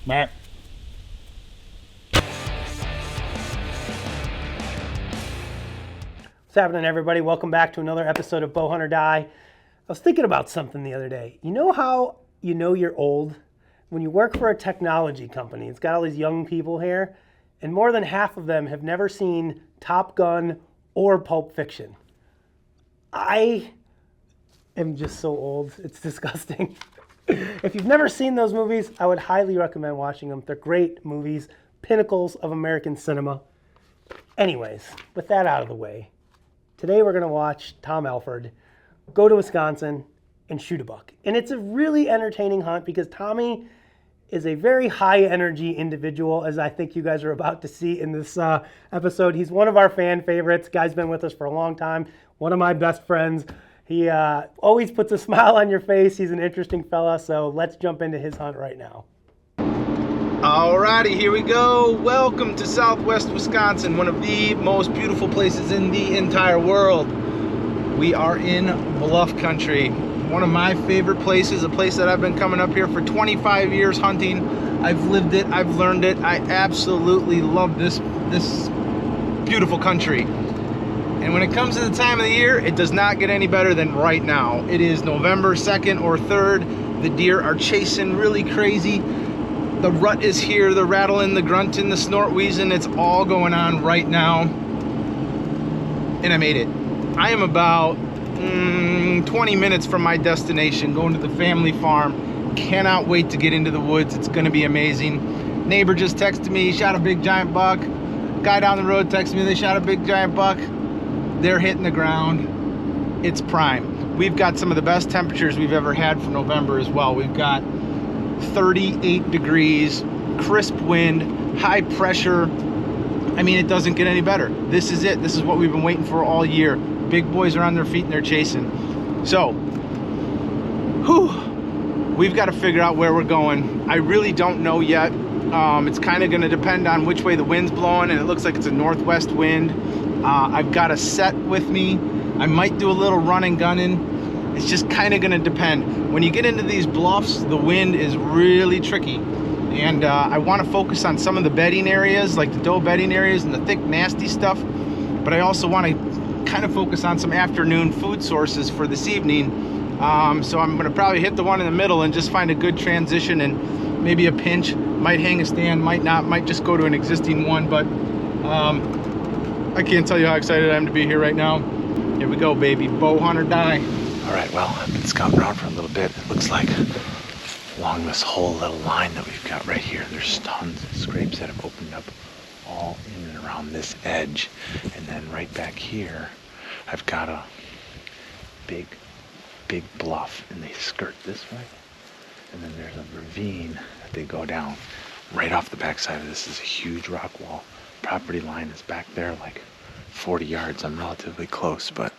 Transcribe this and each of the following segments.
Matt. What's happening, everybody? Welcome back to another episode of Bowhunt or Die. I was thinking about something the other day. You know how you know you're old? When you work for a technology company, it's got all these young people here, and more than half of them have never seen Top Gun or Pulp Fiction. I am just so old, it's disgusting. If you've never seen those movies, I would highly recommend watching them. They're great movies, pinnacles of American cinema. Anyways, with that out of the way, today we're going to watch Tom Alford go to Wisconsin and shoot a buck. And it's a really entertaining hunt because Tommy is a very high energy individual, as I think you guys are about to see in this episode. He's one of our fan favorites. Guy's been with us for a long time. One of my best friends. He always puts a smile on your face. He's an interesting fella. So let's jump into his hunt right now. Alrighty, here we go. Welcome to Southwest Wisconsin, one of the most beautiful places in the entire world. We are in Bluff Country, one of my favorite places, a place that I've been coming up here for 25 years hunting. I've lived it, I've learned it. I absolutely love this beautiful country. And when it comes to the time of the year, it does not get any better than right now. It is November 2nd or 3rd. The deer are chasing really crazy. The rut is here, the rattling, the grunting, the snort wheezing, it's all going on right now. And I made it. I am about 20 minutes from my destination, going to the family farm. Cannot wait to get into the woods. It's gonna be amazing. Neighbor just texted me, shot a big giant buck. Guy down the road texted me, they shot a big giant buck. They're hitting the ground. It's prime. We've got some of the best temperatures we've ever had for November as well. We've got 38 degrees, crisp wind, high pressure. I mean, it doesn't get any better. This is it. This is what we've been waiting for all year. Big boys are on their feet and they're chasing. So, we've got to figure out where we're going. I really don't know yet. It's kind of going to depend on which way the wind's blowing, and it looks like it's a northwest wind. I've got a set with me. I might do a little run and gunning. It's just kind of going to depend. When you get into these bluffs, the wind is really tricky. And I want to focus on some of the bedding areas, like the doe bedding areas and the thick, nasty stuff. But I also want to kind of focus on some afternoon food sources for this evening. So I'm going to probably hit the one in the middle and just find a good transition and maybe a pinch. Might hang a stand, might not, might just go to an existing one. But I can't tell you how excited I am to be here right now. Here we go, baby. Bow hunt or die. All right, well, I've been scouting around for a little bit. It looks like along this whole little line that we've got right here, there's tons of scrapes that have opened up all in and around this edge. And then right back here, I've got a big bluff, and they skirt this way. And then there's a ravine that they go down. Right off the backside of this is a huge rock wall. Property line is back there like 40 yards. I'm relatively close, but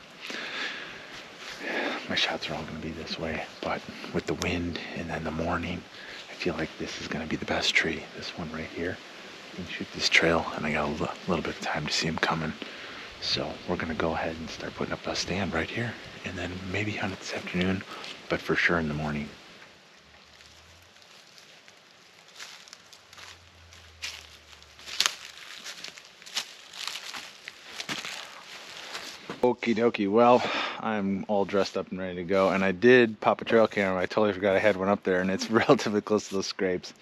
my shots are all going to be this way. But with the wind and then the morning, I feel like this is going to be the best tree. This one right here. I can shoot this trail, and I got a little bit of time to see him coming. So we're going to go ahead and start putting up a stand right here, and then maybe hunt it this afternoon, but for sure in the morning. Okie dokie, well, I'm all dressed up and ready to go, and I did pop a trail camera. I totally forgot I had one up there, and it's relatively close to those scrapes.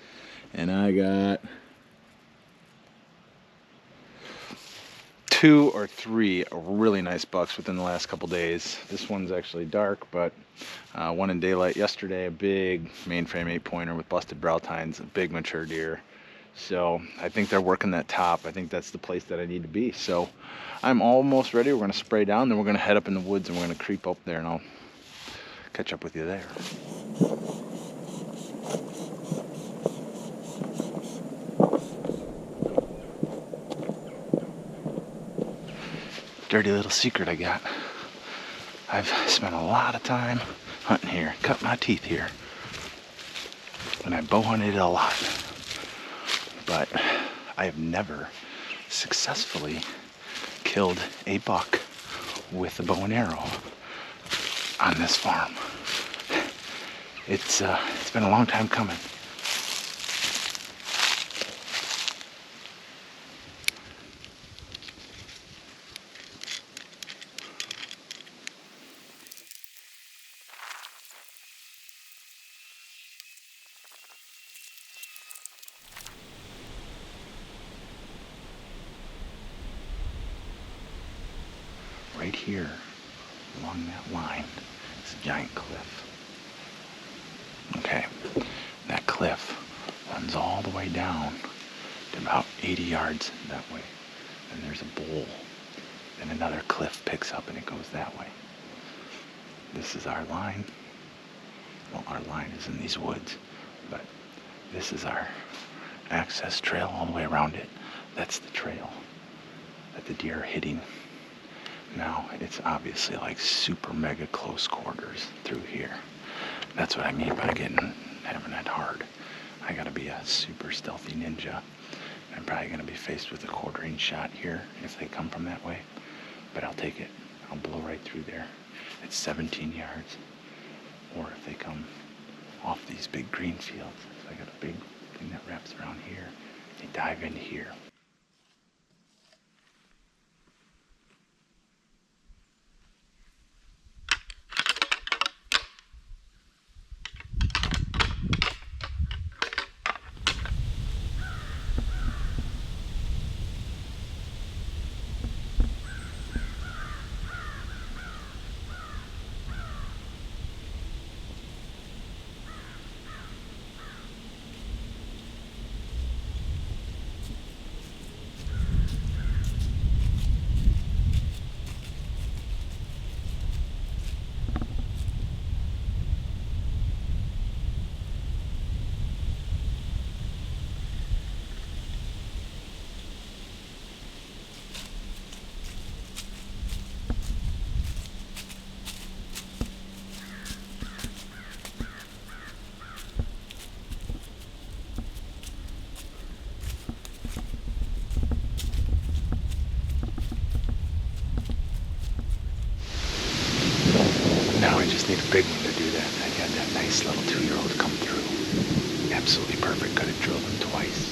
And I got 2 or 3 really nice bucks within the last couple days. This one's actually dark, but one in daylight yesterday, a big mainframe 8-pointer with busted brow tines, a big mature deer. So I think they're working that top. I think that's the place that I need to be. So I'm almost ready. We're going to spray down, then we're going to head up in the woods, and we're going to creep up there, and I'll catch up with you there. Dirty little secret I got. I've spent a lot of time hunting here, cut my teeth here, and I bow hunted a lot. But I have never successfully killed a buck with a bow and arrow on this farm. It's been a long time coming. here, along that line, is a giant cliff. Okay, that cliff runs all the way down to about 80 yards that way. And there's a bowl. And another cliff picks up and it goes that way. This is our line. Well, our line is in these woods, but this is our access trail all the way around it. That's the trail that the deer are hitting. Now, it's obviously like super mega close quarters through here. That's what I mean by having it hard. I gotta be a super stealthy ninja. I'm probably gonna be faced with a quartering shot here if they come from that way, but I'll take it. I'll blow right through there. It's 17 yards. Or if they come off these big green fields. So I got a big thing that wraps around here. They dive in here. Now I just need a big one to do that. I got that nice little 2-year-old come through. Absolutely perfect. Could have drilled him twice.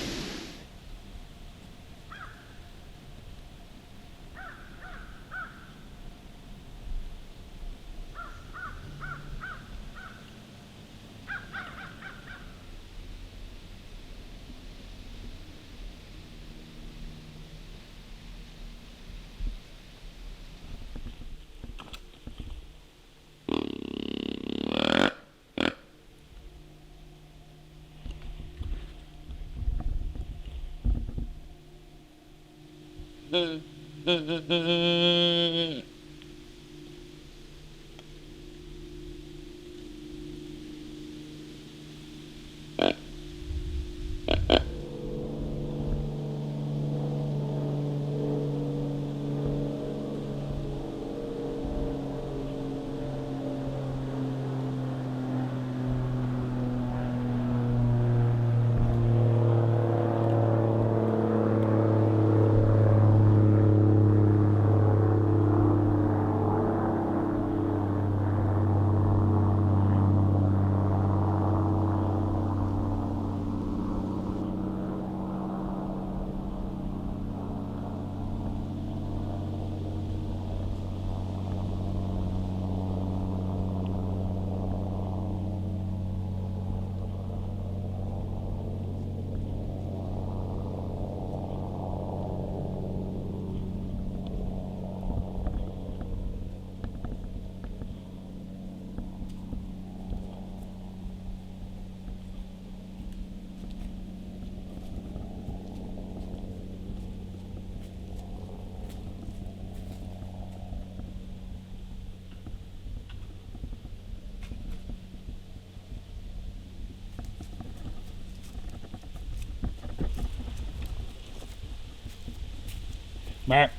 Matt.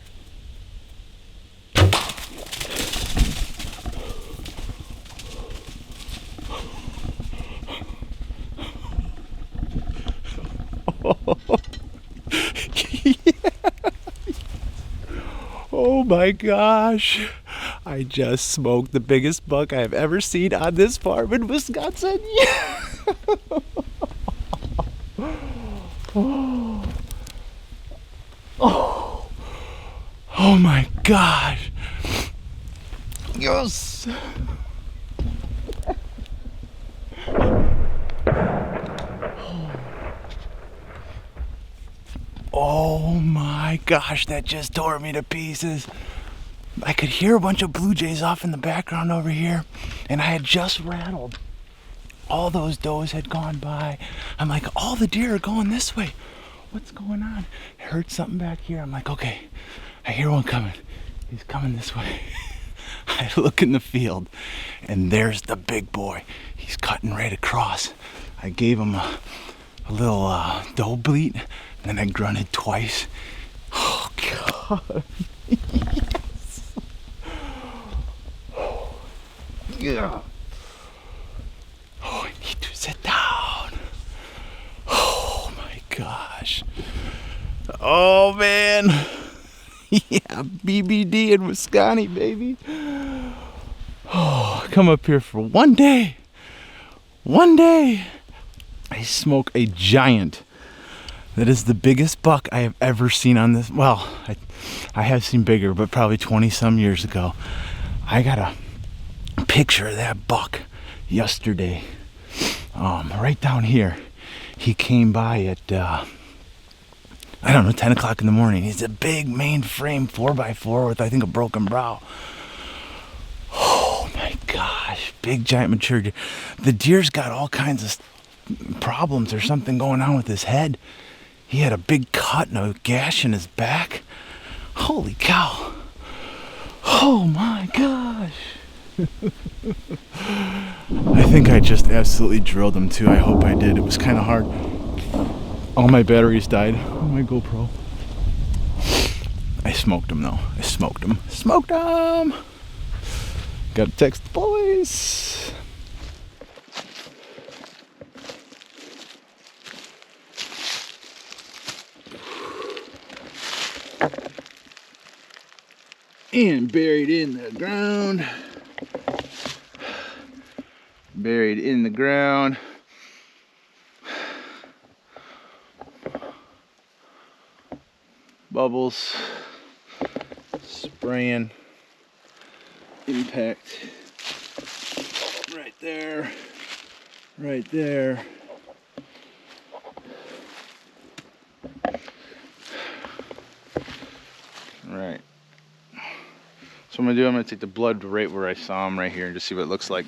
Oh my gosh. I just smoked the biggest buck I've ever seen on this farm in Wisconsin. Oh my gosh. Yes. Oh my gosh, that just tore me to pieces. I could hear a bunch of blue jays off in the background over here, and I had just rattled. All those does had gone by. I'm like, all the deer are going this way. What's going on? I heard something back here. I'm like, okay, I hear one coming. He's coming this way. I look in the field, and there's the big boy. He's cutting right across. I gave him a little doe bleat, and then I grunted twice. Oh, God. Yes. Yeah. Oh, I need to sit down. Oh, my gosh. Oh, man. Yeah, BBD in Wisconsin, baby. Oh, come up here for one day. One day. I smoke a giant. That is the biggest buck I have ever seen on this. Well, I have seen bigger, but probably 20 some years ago. I got a picture of that buck yesterday. Right down here. He came by at, I don't know, 10 o'clock in the morning. He's a big mainframe 4x4 with, I think, a broken brow. Oh my gosh, big giant mature deer. The deer's got all kinds of problems or something going on with his head. He had a big cut and a gash in his back. Holy cow. Oh my gosh. I think I just absolutely drilled him too. I hope I did. It was kind of hard. All my batteries died on my GoPro. I smoked him though. I smoked him. Smoked him! Gotta text the boys. And buried in the ground. Buried in the ground. Bubbles. Spraying. Impact. Right there. Right there. Right. So I'm gonna take the blood right where I saw him right here and just see what it looks like.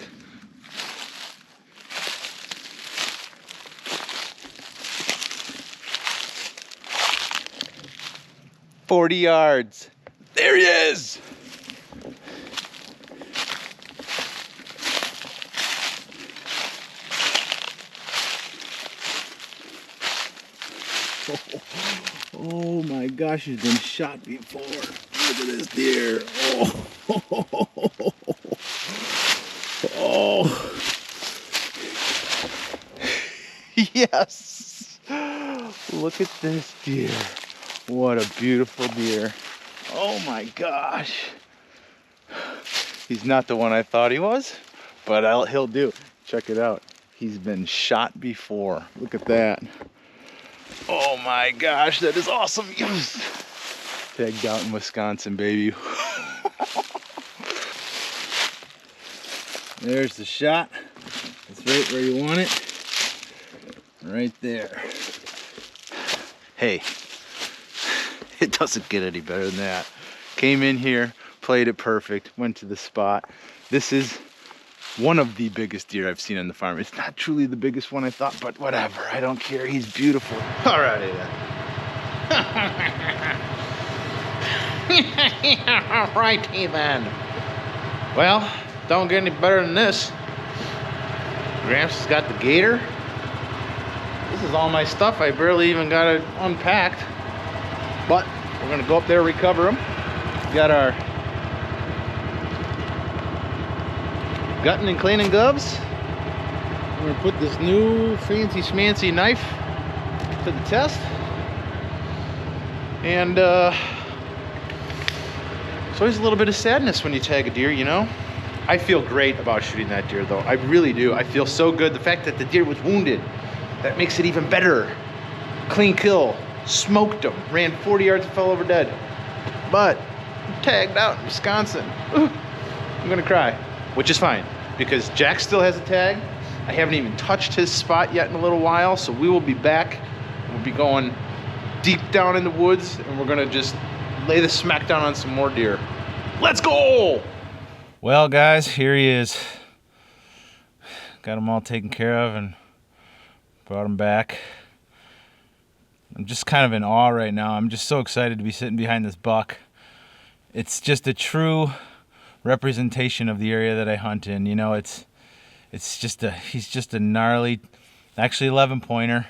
"40 yards. There he is. Oh my gosh, he's been shot before. Look at this deer. Oh. Oh. Yes. Look at this deer. What a beautiful deer. Oh my gosh. He's not the one I thought he was, but he'll do. Check it out. He's been shot before. Look at that. Oh my gosh, that is awesome. Yes. Tagged out in Wisconsin, baby. There's the shot. It's right where you want it. Right there. Hey, it doesn't get any better than that. Came in here, played it perfect, went to the spot. This is one of the biggest deer I've seen on the farm. It's not truly the biggest one I thought, but whatever, I don't care. He's beautiful. All right, All righty then. Well, don't get any better than this. Gramps has got the gator. This is all my stuff. I barely even got it unpacked. But we're gonna go up there, recover them. Got our gutting and cleaning gloves. We're gonna put this new fancy schmancy knife to the test. And it's always a little bit of sadness when you tag a deer, you know? I feel great about shooting that deer though. I really do. I feel so good. The fact that the deer was wounded, that makes it even better. Clean kill, smoked him, ran 40 yards and fell over dead. But tagged out in Wisconsin. Ooh, I'm gonna cry, which is fine because Jack still has a tag. I haven't even touched his spot yet in a little while, so we will be back. We'll be going deep down in the woods and we're gonna just lay the smack down on some more deer. Let's go! Well, guys, here he is. Got him all taken care of and brought him back. I'm just kind of in awe right now. I'm just so excited to be sitting behind this buck. It's just a true representation of the area that I hunt in. You know, he's just a gnarly, actually 11 pointer,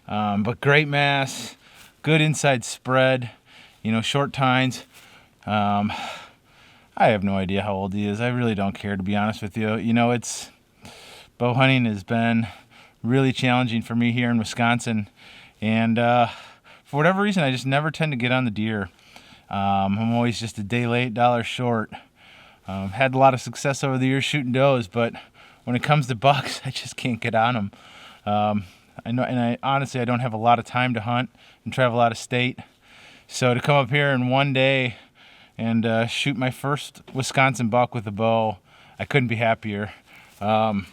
but great mass, good inside spread, you know, short tines. I have no idea how old he is. I really don't care, to be honest with you. You know, bow hunting has been really challenging for me here in Wisconsin, and for whatever reason, I just never tend to get on the deer. I'm always just a day late, dollar short. Had a lot of success over the years shooting does, but when it comes to bucks, I just can't get on them. I know, and I honestly don't have a lot of time to hunt and travel out of state. So to come up here in one day and shoot my first Wisconsin buck with a bow, I couldn't be happier. A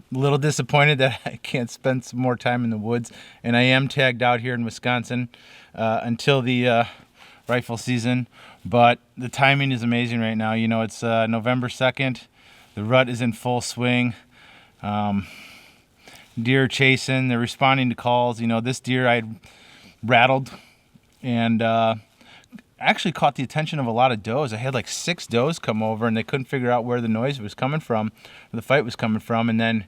little disappointed that I can't spend some more time in the woods, and I am tagged out here in Wisconsin until the rifle season, but the timing is amazing right now. You know, it's November 2nd. The rut is in full swing. Deer chasing, they're responding to calls. You know, this deer I rattled and actually caught the attention of a lot of does. I had like 6 does come over, and they couldn't figure out where the noise was coming from, where the fight was coming from, and then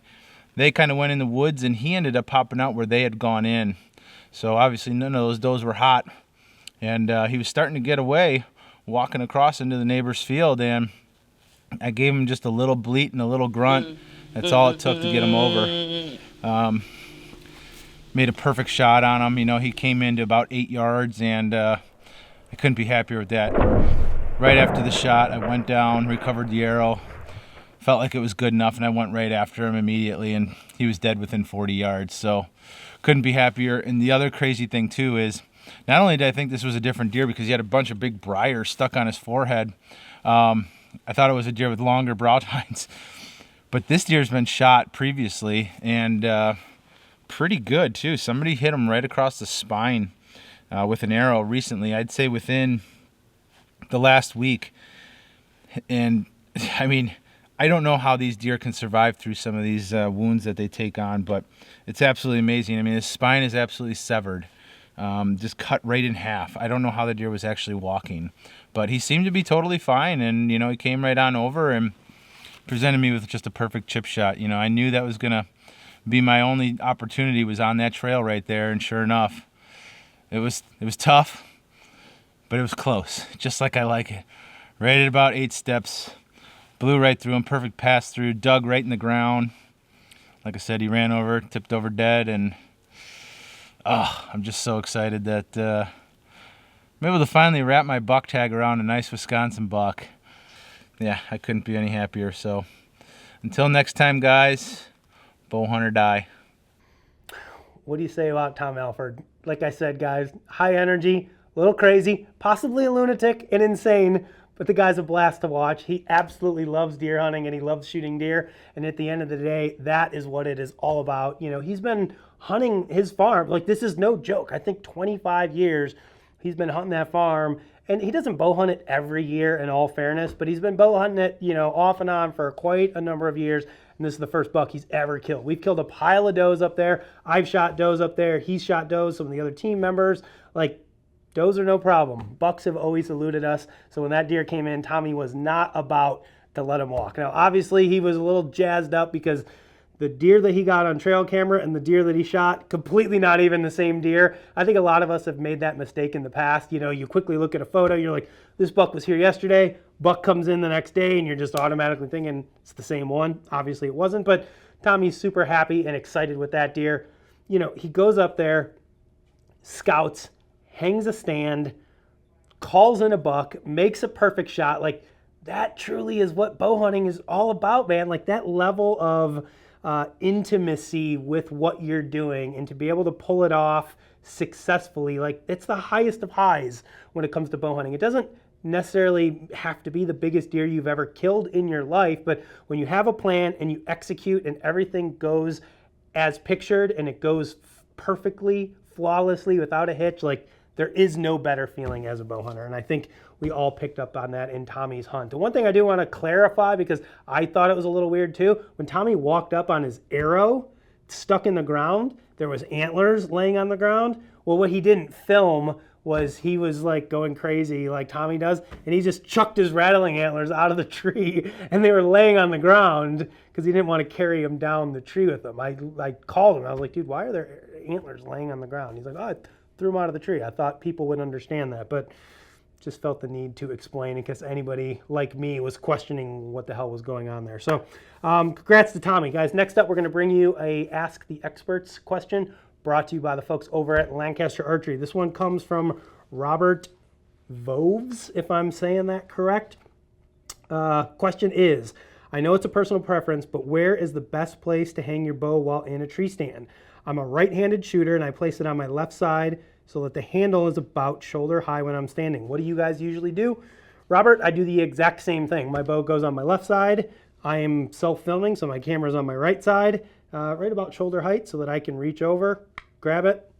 they kind of went in the woods, and he ended up popping out where they had gone in. So obviously none of those does were hot, and he was starting to get away, walking across into the neighbor's field, and I gave him just a little bleat and a little grunt. That's all it took to get him over. Made a perfect shot on him. You know, he came into about 8 yards, and I couldn't be happier with that. Right after the shot, I went down, recovered the arrow, felt like it was good enough, and I went right after him immediately, and he was dead within 40 yards. So couldn't be happier. And the other crazy thing too is, not only did I think this was a different deer because he had a bunch of big briars stuck on his forehead, I thought it was a deer with longer brow tines, but this deer's been shot previously, and pretty good too. Somebody hit him right across the spine with an arrow recently. I'd say within the last week. And I mean, I don't know how these deer can survive through some of these wounds that they take on, but it's absolutely amazing. I mean, his spine is absolutely severed, just cut right in half. I don't know how the deer was actually walking, but he seemed to be totally fine. And, you know, he came right on over and presented me with just a perfect chip shot. You know, I knew that was going to be my only opportunity, was on that trail right there. And sure enough, it was tough, but it was close, just like I like it. Right at about 8 steps, blew right through him, perfect pass through, dug right in the ground. Like I said, he ran over, tipped over dead, and I'm just so excited that I'm able to finally wrap my buck tag around a nice Wisconsin buck. Yeah, I couldn't be any happier. So until next time, guys, bow hunt or die. What do you say about Tom Alford? Like I said, guys, high energy, a little crazy, possibly a lunatic and insane, but the guy's a blast to watch. He absolutely loves deer hunting, and he loves shooting deer. And at the end of the day, that is what it is all about. You know, he's been hunting his farm. Like, this is no joke. I think 25 years he's been hunting that farm. And he doesn't bow hunt it every year, in all fairness, but he's been bow hunting it, you know, off and on for quite a number of years. And this is the first buck he's ever killed. We've killed a pile of does up there. I've shot does up there. He's shot does. Some of the other team members, like, does are no problem. Bucks have always eluded us. So when that deer came in, Tommy was not about to let him walk. Now, obviously, he was a little jazzed up because the deer that he got on trail camera and the deer that he shot, completely not even the same deer. I think a lot of us have made that mistake in the past. You know, you quickly look at a photo, you're like, this buck was here yesterday. Buck comes in the next day, and you're just automatically thinking it's the same one. Obviously, it wasn't, but Tommy's super happy and excited with that deer. You know, he goes up there, scouts, hangs a stand, calls in a buck, makes a perfect shot. Like, that truly is what bow hunting is all about, man. Like, that level of intimacy with what you're doing, and to be able to pull it off successfully, like, it's the highest of highs when it comes to bow hunting. It doesn't necessarily have to be the biggest deer you've ever killed in your life, but when you have a plan and you execute and everything goes as pictured and it goes perfectly, flawlessly, without a hitch, like, there is no better feeling as a bow hunter. And I think we all picked up on that in Tommy's hunt. The one thing I do want to clarify, because I thought it was a little weird too, when Tommy walked up on his arrow stuck in the ground, there was antlers laying on the ground. Well, what he didn't film was he was like going crazy like Tommy does, and he just chucked his rattling antlers out of the tree, and they were laying on the ground because he didn't want to carry them down the tree with him. I called him. I was like, dude, why are there antlers laying on the ground? He's like, oh, I threw them out of the tree. I thought people would understand that, but just felt the need to explain in case anybody like me was questioning what the hell was going on there. So congrats to Tommy. Guys, next up, we're going to bring you a Ask the Experts question brought to you by the folks over at Lancaster Archery. This one comes from Robert Voves, if I'm saying that correct. Question is, I know it's a personal preference, but where is the best place to hang your bow while in a tree stand? I'm a right-handed shooter, and I place it on my left side so that the handle is about shoulder high when I'm standing. What do you guys usually do? Robert, I do the exact same thing. My bow goes on my left side. I am self-filming, so my camera's on my right side, right about shoulder height so that I can reach over, grab it,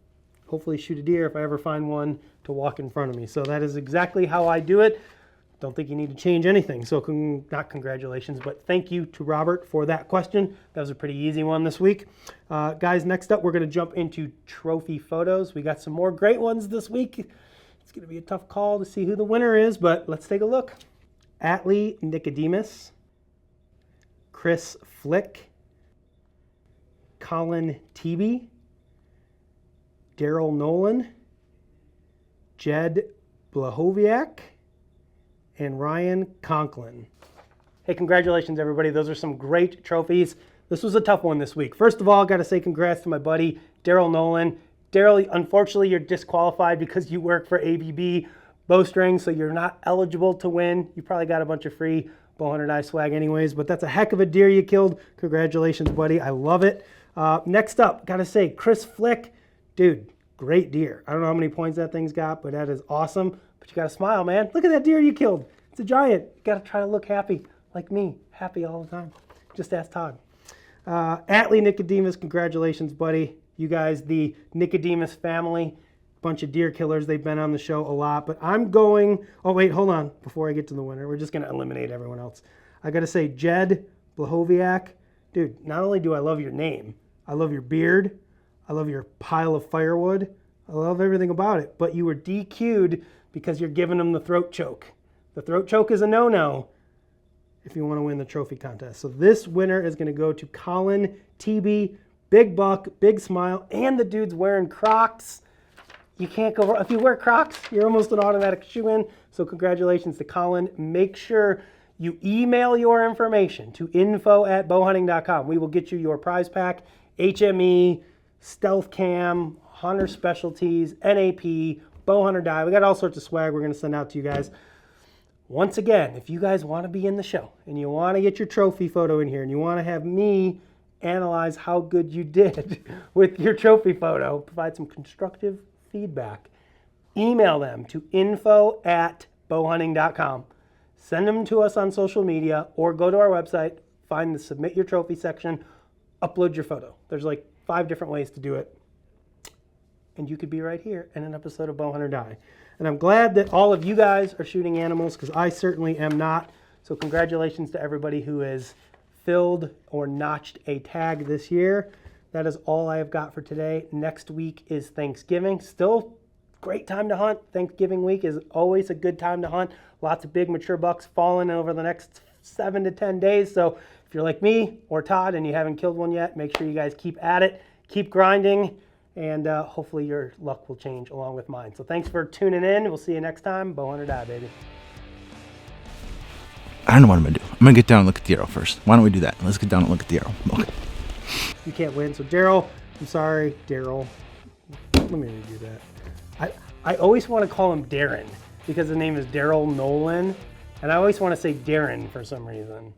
hopefully shoot a deer if I ever find one to walk in front of me. So that is exactly how I do it. Don't think you need to change anything. So not congratulations, but thank you to Robert for that question. That was a pretty easy one this week. Guys, next up, we're going to jump into trophy photos. We got some more great ones this week. It's going to be a tough call to see who the winner is, but let's take a look. Atlee Nicodemus, Chris Flick, Colin Teeby, Daryl Nolan, Jed Blahoviak, and Ryan Conklin. Hey, congratulations, everybody. Those are some great trophies. This was a tough one this week. First of all, I got to say congrats to my buddy, Daryl Nolan. Daryl, unfortunately, you're disqualified because you work for ABB Bowstring, so you're not eligible to win. You probably got a bunch of free Bowhunter Die swag anyways, but that's a heck of a deer you killed. Congratulations, buddy. I love it. Next up, got to say, Chris Flick. Dude, great deer. I don't know how many points that thing's got, but that is awesome. But you got to smile, man. Look at that deer you killed. It's a giant. You got to try to look happy, like me. Happy all the time. Just ask Todd. Atlee Nicodemus, congratulations, buddy. You guys, the Nicodemus family, bunch of deer killers. They've been on the show a lot. But I'm going... Oh, wait, hold on. Before I get to the winner, we're just going to eliminate everyone else. I got to say, Jed Blahoviak. Dude, not only do I love your name, I love your beard. I love your pile of firewood. I love everything about it. But you were DQ'd because you're giving them the throat choke. The throat choke is a no-no if you want to win the trophy contest. So this winner is going to go to Colin Teeby. Big buck, big smile, and the dude's wearing Crocs. You can't go wrong. If you wear Crocs, you're almost an automatic shoe-in. So congratulations to Colin. Make sure you email your information to info@bowhunting.com. We will get you your prize pack, HME, Stealth Cam, Hunter Specialties, NAP, Bowhunter Die. We got all sorts of swag we're going to send out to you guys. Once again, if you guys want to be in the show and you want to get your trophy photo in here and you want to have me analyze how good you did with your trophy photo, provide some constructive feedback, email them to info@bowhunting.com. Send them to us on social media or go to our website, find the Submit Your Trophy section, upload your photo. There's like 5 different ways to do it. And you could be right here in an episode of Bowhunter Die. And I'm glad that all of you guys are shooting animals because I certainly am not. So congratulations to everybody who has filled or notched a tag this year. That is all I have got for today. Next week is Thanksgiving. Still great time to hunt. Thanksgiving week is always a good time to hunt. Lots of big mature bucks falling over the next 7 to 10 days. So if you're like me or Todd and you haven't killed one yet, make sure you guys keep at it, keep grinding, and hopefully your luck will change along with mine. So thanks for tuning in. We'll see you next time. Bowhunter Die, baby. I don't know what I'm going to do. I'm going to get down and look at the arrow first. Why don't we do that? Let's get down and look at the arrow. Okay. You can't win. So Daryl, I'm sorry, Daryl. Let me redo that. I always want to call him Darren because his name is Daryl Nolan. And I always want to say Darren for some reason.